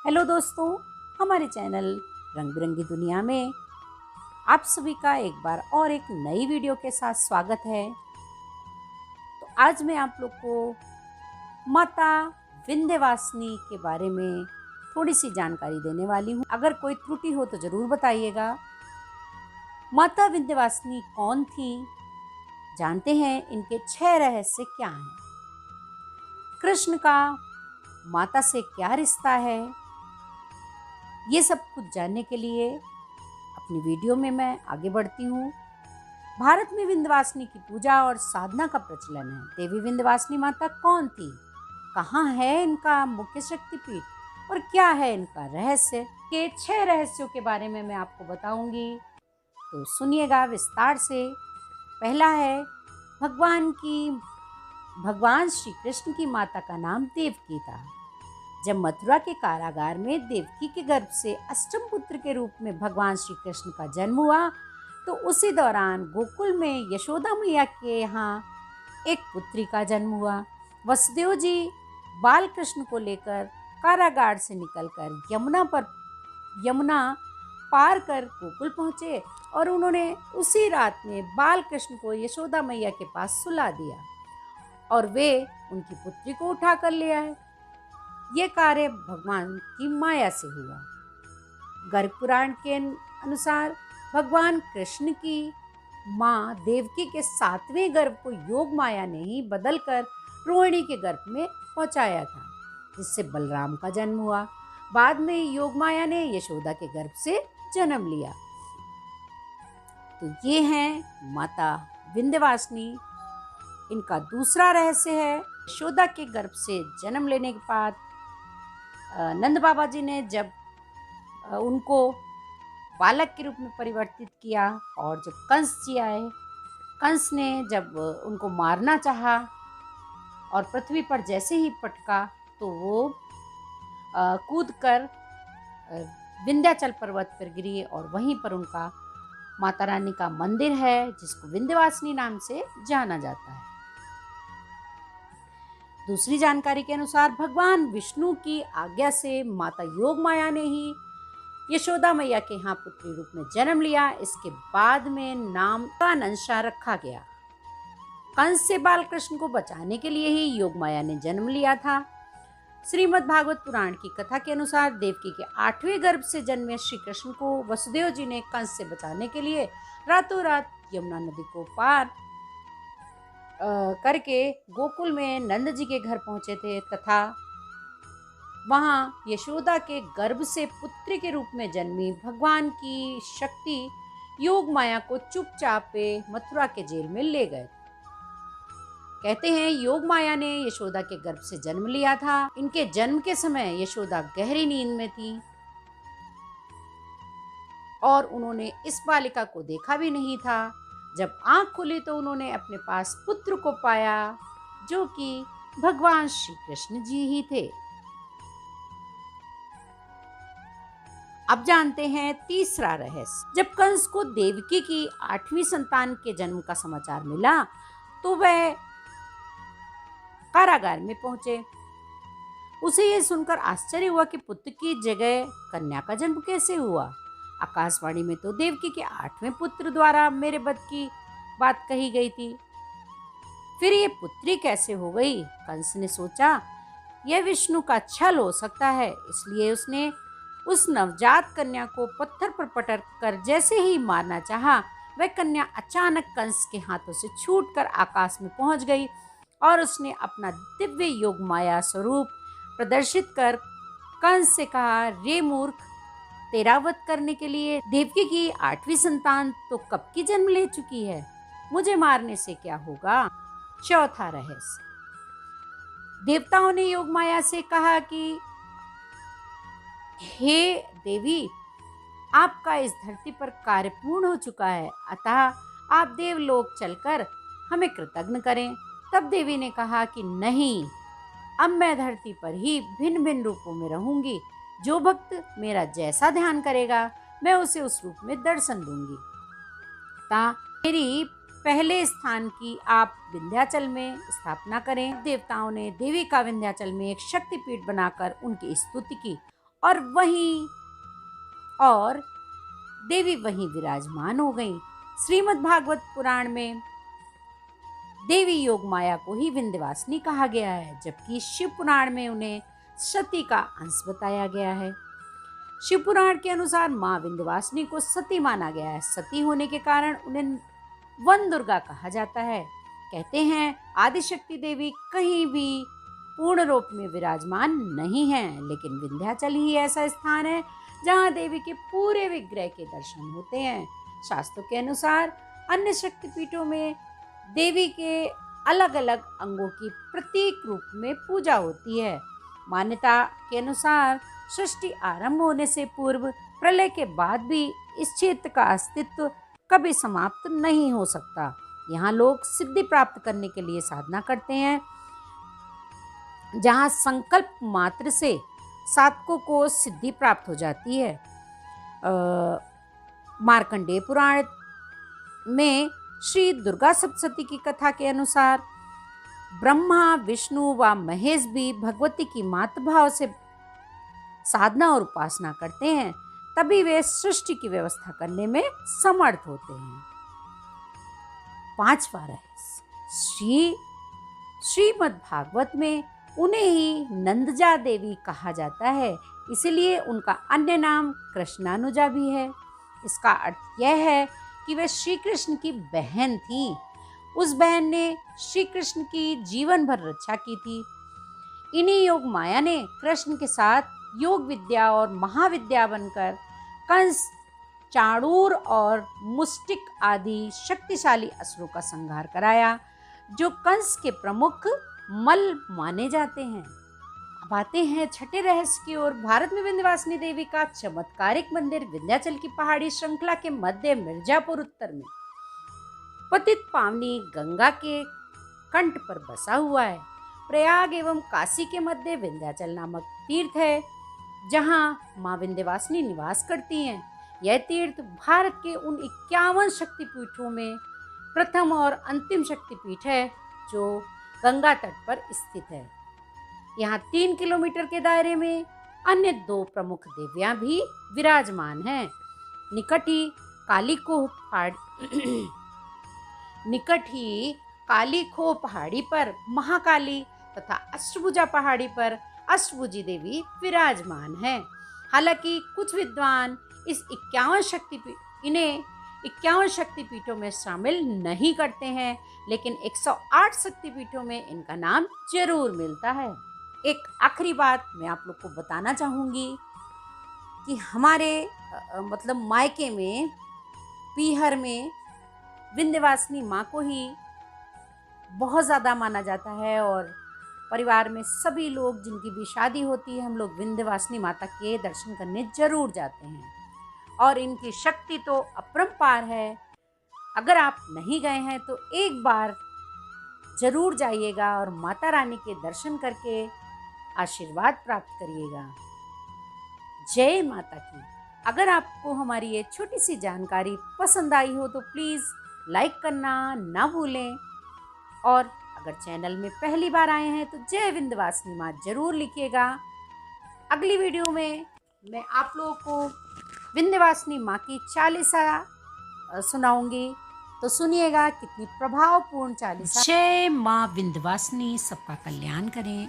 Hello दोस्तों, हमारे channel रंग बिरंगी दुनिया में आप सभी का एक बार और एक नई वीडियो के साथ स्वागत है। तो आज मैं आप लोग को माता विंध्यवासिनी के बारे में थोड़ी सी जानकारी देने वाली हूँ। अगर कोई त्रुटि हो तो ज़रूर बताइएगा। माता विंध्यवासिनी कौन थी, जानते हैं इनके 6 रहस्य क्या हैं। कृष्ण का माता से क्या रिश्ता है, ये सब कुछ जानने के लिए अपनी वीडियो में मैं आगे बढ़ती हूँ। भारत में विंध्यवासिनी की पूजा और साधना का प्रचलन है। देवी विंध्यवासिनी माता कौन थी, कहाँ है इनका मुख्य शक्तिपीठ और क्या है इनका रहस्य, के 6 रहस्यों के बारे में मैं आपको बताऊंगी, तो सुनिएगा विस्तार से। पहला है, भगवान श्री कृष्ण की माता का नाम देवकी था। जब मथुरा के कारागार में देवकी के गर्भ से अष्टम पुत्र के रूप में भगवान श्री कृष्ण का जन्म हुआ, तो उसी दौरान गोकुल में यशोदा मैया के यहाँ एक पुत्री का जन्म हुआ। वसुदेव जी बाल कृष्ण को लेकर कारागार से निकलकर यमुना पार कर गोकुल पहुँचे और उन्होंने उसी रात में बाल कृष्ण को यशोदा मैया के पास सुला दिया और वे उनकी पुत्री को उठा कर ले आए। ये कार्य भगवान की माया से हुआ। गर्ग पुराण के अनुसार भगवान कृष्ण की माँ देवकी के 7वें गर्भ को योग माया ने ही बदलकर रोहिणी के गर्भ में पहुंचाया था, जिससे बलराम का जन्म हुआ। बाद में योग माया ने यशोदा के गर्भ से जन्म लिया। तो ये हैं माता विंध्यवासिनी। इनका दूसरा रहस्य है, यशोदा के गर्भ से जन्म लेने के बाद नंद बाबा जी ने जब उनको बालक के रूप में परिवर्तित किया और जब कंस जी आए, कंस ने जब उनको मारना चाहा और पृथ्वी पर जैसे ही पटका तो वो कूदकर विंध्याचल पर्वत पर गिरी और वहीं पर उनका माता रानी का मंदिर है, जिसको विंध्यवासिनी नाम से जाना जाता है। दूसरी जानकारी के अनुसार भगवान विष्णु की आज्ञा से माता योग माया ने ही यशोदा मैया के यहाँ पुत्री रूप में जन्म लिया। इसके बाद में नाम का नंशा रखा गया। कंस से बाल कृष्ण को बचाने के लिए ही योग माया ने जन्म लिया था। श्रीमद् भागवत पुराण की कथा के अनुसार देवकी के 8वें गर्भ से जन्मे श्री कृष्ण को वसुदेव जी ने कंस से बचाने के लिए रातों रात यमुना नदी को पार करके गोकुल में नंद जी के घर पहुंचे थे तथा वहां यशोदा के गर्भ से पुत्री के रूप में जन्मी भगवान की शक्ति योग माया को चुपचाप मथुरा के जेल में ले गए। कहते हैं योग माया ने यशोदा के गर्भ से जन्म लिया था। इनके जन्म के समय यशोदा गहरी नींद में थी और उन्होंने इस बालिका को देखा भी नहीं था। जब आंख खुली तो उन्होंने अपने पास पुत्र को पाया, जो कि भगवान श्री कृष्ण जी ही थे। अब जानते हैं तीसरा रहस्य। जब कंस को देवकी की 8वीं संतान के जन्म का समाचार मिला तो वह कारागार में पहुंचे। उसे यह सुनकर आश्चर्य हुआ कि पुत्र की जगह कन्या का जन्म कैसे हुआ। आकाशवाणी में तो देवकी के 8वें पुत्र द्वारा मेरे वध की बात कही गई थी, फिर ये पुत्री कैसे हो गई। कंस ने सोचा यह विष्णु का छल हो सकता है, इसलिए उसने उस नवजात कन्या को पत्थर पर पटक कर जैसे ही मारना चाहा, वह कन्या अचानक कंस के हाथों से छूटकर आकाश में पहुंच गई और उसने अपना दिव्य योग माया स्वरूप प्रदर्शित कर कंस से कहा, रे मूर्ख, तेरा वध करने के लिए देवकी की 8वीं संतान तो कब की जन्म ले चुकी है, मुझे मारने से क्या होगा। चौथा रहस्य, देवताओं ने योग माया से कहा कि हे देवी, आपका इस धरती पर कार्य पूर्ण हो चुका है, अतः आप देवलोक चलकर हमें कृतज्ञ करें। तब देवी ने कहा कि नहीं, अब मैं धरती पर ही भिन्न भिन्न रूपों में रहूंगी। जो भक्त मेरा जैसा ध्यान करेगा मैं उसे उस रूप में दर्शन दूंगी। मेरी पहले स्थान की आप विंध्याचल में स्थापना करें। देवताओं ने देवी का विंध्याचल में एक शक्तिपीठ बनाकर उनकी स्तुति की और वहीं और देवी वहीं विराजमान हो गई। श्रीमद् भागवत पुराण में देवी योग माया को ही विंध्यवासिनी कहा गया है, जबकि शिव पुराण में उन्हें सती का अंश बताया गया है। शिव पुराण के अनुसार मां विंध्यवासिनी को सती माना गया है। सती होने के कारण उन्हें वन दुर्गा कहा जाता है। कहते हैं आदिशक्ति देवी कहीं भी पूर्ण रूप में विराजमान नहीं है, लेकिन विंध्याचल ही ऐसा स्थान है जहां देवी के पूरे विग्रह के दर्शन होते हैं। शास्त्रों के अनुसार अन्य शक्तिपीठों में देवी के अलग अलग अंगों की प्रतीक रूप में पूजा होती है। मान्यता के अनुसार सृष्टि आरंभ होने से पूर्व प्रलय के बाद भी इस क्षेत्र का अस्तित्व कभी समाप्त नहीं हो सकता। यहाँ लोग सिद्धि प्राप्त करने के लिए साधना करते हैं, जहाँ संकल्प मात्र से साधकों को सिद्धि प्राप्त हो जाती है। मार्कंडेय पुराण में श्री दुर्गा सप्तशती की कथा के अनुसार ब्रह्मा, विष्णु व महेश भी भगवती की मातृभाव से साधना और उपासना करते हैं, तभी वे सृष्टि की व्यवस्था करने में समर्थ होते हैं। पांचवा रहस्य, श्रीमद् भागवत में उन्हें ही नंदजा देवी कहा जाता है, इसलिए उनका अन्य नाम कृष्णानुजा भी है। इसका अर्थ यह है कि वे श्री कृष्ण की बहन थी। उस बहन ने श्री कृष्ण की जीवन भर रक्षा की थी। इन्हीं योग माया ने कृष्ण के साथ योग विद्या और महाविद्या बनकर कंस, चाणूर और मुष्टिक आदि शक्तिशाली असुरों का संहार कराया, जो कंस के प्रमुख मल माने जाते हैं। अब आते हैं छठे रहस्य की ओर। भारत में विंध्यवासिनी देवी का चमत्कारिक मंदिर विंध्याचल की पहाड़ी श्रृंखला के मध्य मिर्जापुर उत्तर में पतित पावनी गंगा के कंठ पर बसा हुआ है। प्रयाग एवं काशी के मध्य विंध्याचल नामक तीर्थ है, जहां मां विंध्यवासिनी निवास करती हैं। यह तीर्थ भारत के उन 51 शक्तिपीठों में प्रथम और अंतिम शक्तिपीठ है, जो गंगा तट पर स्थित है। यहाँ 3 किलोमीटर के दायरे में अन्य 2 प्रमुख देवियां भी विराजमान हैं। निकट ही कालीखो पहाड़ी पर महाकाली तथा अष्टभुजा पहाड़ी पर अष्टभुजी देवी विराजमान है। हालांकि कुछ विद्वान इन्हें 51 शक्तिपीठों में शामिल नहीं करते हैं, लेकिन 108 शक्तिपीठों में इनका नाम जरूर मिलता है। एक आखिरी बात मैं आप लोग को बताना चाहूँगी कि हमारे मायके में, पीहर में विंध्यवासिनी माँ को ही बहुत ज़्यादा माना जाता है, और परिवार में सभी लोग जिनकी भी शादी होती है, हम लोग विंध्यवासिनी माता के दर्शन करने जरूर जाते हैं। और इनकी शक्ति तो अपरंपार है। अगर आप नहीं गए हैं तो एक बार जरूर जाइएगा और माता रानी के दर्शन करके आशीर्वाद प्राप्त करिएगा। जय माता की। अगर आपको हमारी ये छोटी सी जानकारी पसंद आई हो तो प्लीज़ लाइक करना ना भूलें, और अगर चैनल में पहली बार आए हैं तो जय विंध्यवासिनी माँ जरूर लिखिएगा। अगली वीडियो में मैं आप लोगों को विंध्यवासिनी माँ की चालीसा सुनाऊंगी, तो सुनिएगा कितनी प्रभावपूर्ण चालीसा। जय माँ विंध्यवासिनी, सबका कल्याण करें।